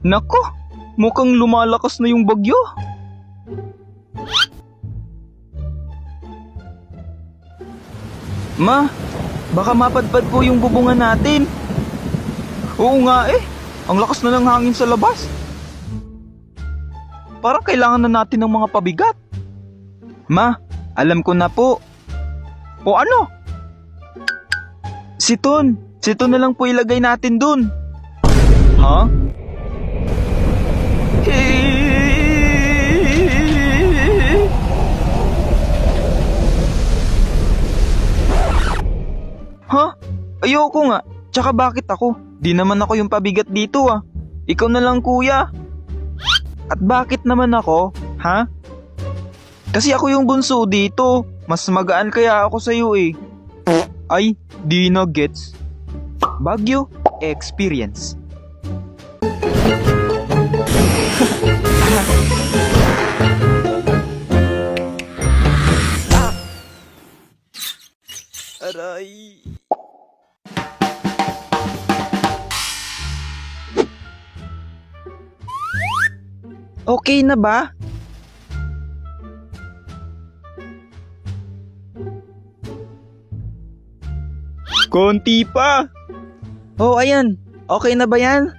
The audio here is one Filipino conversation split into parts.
Nako, mukhang lumalakas na yung bagyo. Ma, baka mapadpad po yung bubungan natin. Oo nga eh, ang lakas na ng hangin sa labas. Parang kailangan na natin ng mga pabigat. Ma, alam ko na po. O ano? Siton na lang po ilagay natin dun. Ha? Ha? Ayoko nga. Tsaka bakit ako? Di naman ako yung pabigat dito ah. Ikaw na lang kuya. At bakit naman ako? Ha? Kasi ako yung bunso dito. Mas magaan kaya ako sa'yo eh. Ay, di na gets. Baguio Experience. Aray. Okay na ba? Konti pa. Oh, ayan. Okay na ba yan?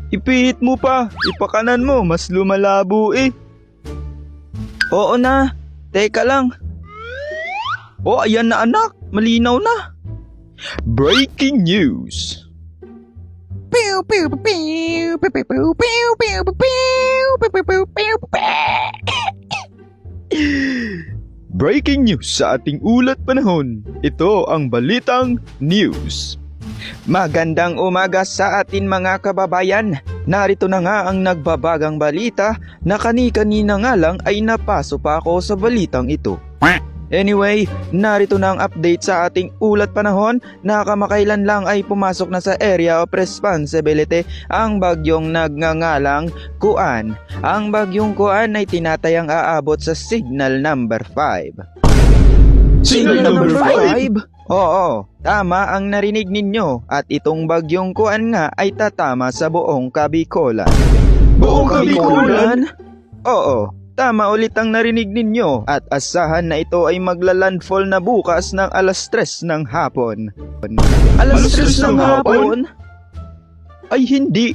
Ipihit mo pa. Ipakanan mo. Mas lumalabo eh. Oo na. Teka lang. Oh, ayan na anak. Malinaw na. Breaking news. Breaking news sa ating ulat panahon. Ito ang Balitang News. Magandang umaga sa atin mga kababayan. Narito na nga ang nagbabagang balita na kani-kanina nga lang ay napaso pa ako sa balitang ito. Anyway, narito na ang update sa ating ulat panahon na kamakailan lang ay pumasok na sa area of responsibility ang bagyong nagngangalang Kuan. Ang bagyong Kuan ay tinatayang aabot sa signal number 5. Signal number 5? Oo, tama ang narinig ninyo at itong bagyong Kuan nga ay tatama sa buong Kabikulan. Buong Kabikulan? Oo, tama ulit ang narinig ninyo at asahan na ito ay maglalandfall na bukas ng alas 3 ng hapon. Alas 3 ng hapon? Ay hindi.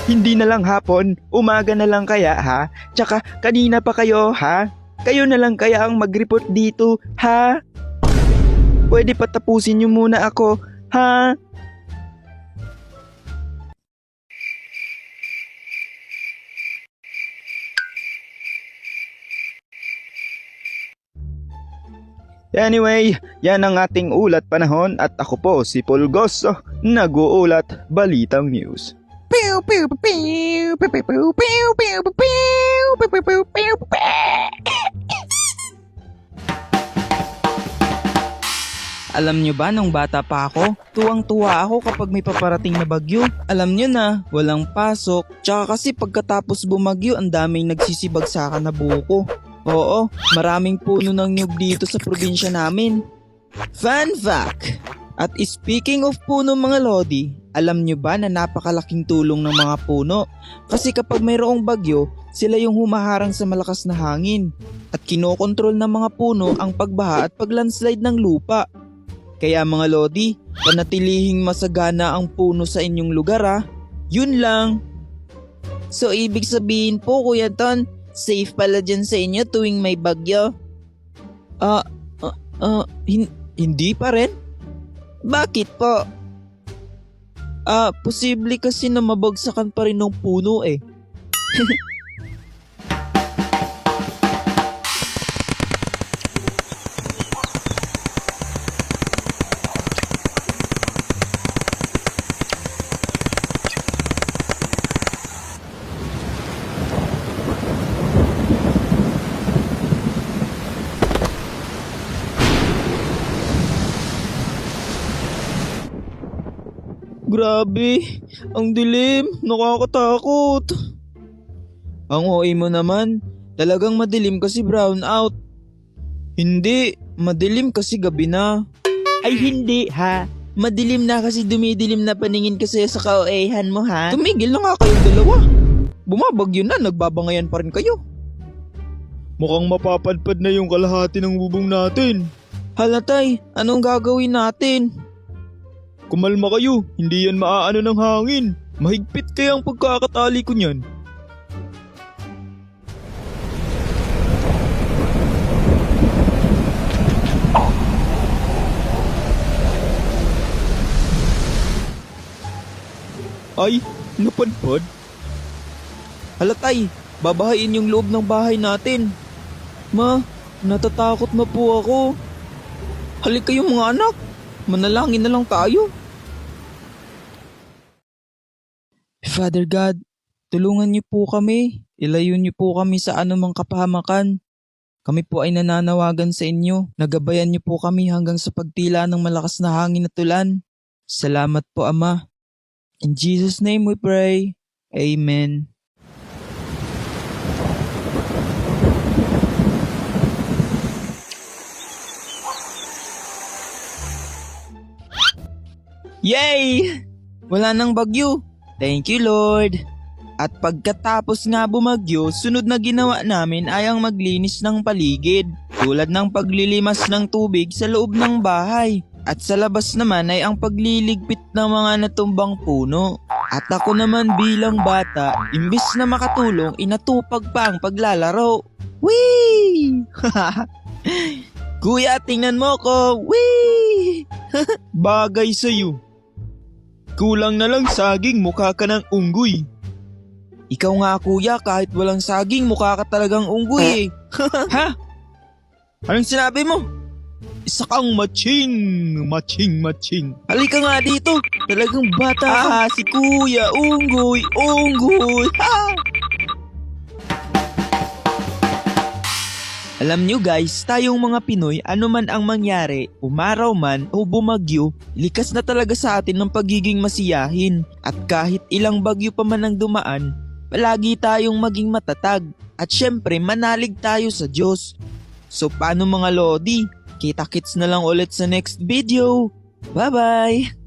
Hindi na lang hapon, umaga na lang kaya ha? Tsaka kanina pa kayo ha? Kayo na lang kaya ang mag-report dito ha? Pwede patapusin niyo muna ako ha? Anyway, yan ang ating ulat panahon at ako po si Pulgoso, nag-uulat Balitang News. Alam nyo ba nung bata pa ako, tuwang-tuwa ako kapag may paparating na bagyo. Alam nyo na, walang pasok, tsaka kasi pagkatapos bumagyo ang daming nagsisibagsakan na buko. Oo, maraming puno ng nyug dito sa probinsya namin. Fun fact! At speaking of puno mga lodi, alam nyo ba na napakalaking tulong ng mga puno? Kasi kapag mayroong bagyo, sila yung humaharang sa malakas na hangin. At kinokontrol ng mga puno ang pagbaha at paglandslide ng lupa. Kaya mga lodi, panatilihing masagana ang puno sa inyong lugar ha. Yun lang. So ibig sabihin po Kuya Ton, safe pala dyan sa inyo tuwing may bagyo? Hindi pa rin? Bakit po? Posible kasi na mabagsakan pa rin ng puno eh. Grabe, ang dilim, nakakatakot. Ang OA mo naman, talagang madilim kasi brown out. Hindi, madilim kasi gabi na. Ay hindi ha, Madilim na kasi dumidilim na paningin kasi sa kaoehan mo ha. Tumigil na nga kayong dalawa. Bumabagyo na, nagbabangayan pa rin kayo. Mukhang mapapadpad na yung kalahati ng bubong natin. Halatay, anong gagawin natin? Kumalma kayo, hindi yan maaano ng hangin. Mahigpit kaya ang pagkakatali ko niyan. Ay, napadpad. Halatay, babahain yung loob ng bahay natin. Ma, natatakot na po ako. Halik kayong mga anak, manalangin na lang tayo. Father God, tulungan niyo po kami. Ilayo niyo po kami sa anumang kapahamakan. Kami po ay nananawagan sa inyo. Nagabayan niyo po kami hanggang sa pagtila ng malakas na hangin at ulan. Salamat po, Ama. In Jesus' name we pray. Amen. Yay! Wala nang bagyo. Thank you, Lord. At pagkatapos nga bumagyo, sunod na ginawa namin ay ang maglinis ng paligid. Tulad ng paglilimas ng tubig sa loob ng bahay. At sa labas naman ay ang pagliligpit ng mga natumbang puno. At ako naman bilang bata, imbis na makatulong, inatupag pa ang paglalaro. Whee! Kuya, tingnan mo ko. Whee! Bagay sa'yo. Kulang na lang saging, mukha ka ng unggoy. Ikaw nga kuya, kahit walang saging, mukha ka talagang unggoy eh. Ha? Anong sinabi mo? Isa kang matching. Halika nga dito, talagang bata ka. Si kuya, unggoy. Ha? Alam nyo guys, tayong mga Pinoy, ano man ang mangyari, umaraw man o bumagyo, likas na talaga sa atin ng pagiging masiyahin. At kahit ilang bagyo pa man ang dumaan, palagi tayong maging matatag. At syempre, manalig tayo sa Diyos. So paano mga Lodi? Kita-kits na lang ulit sa next video. Bye-bye!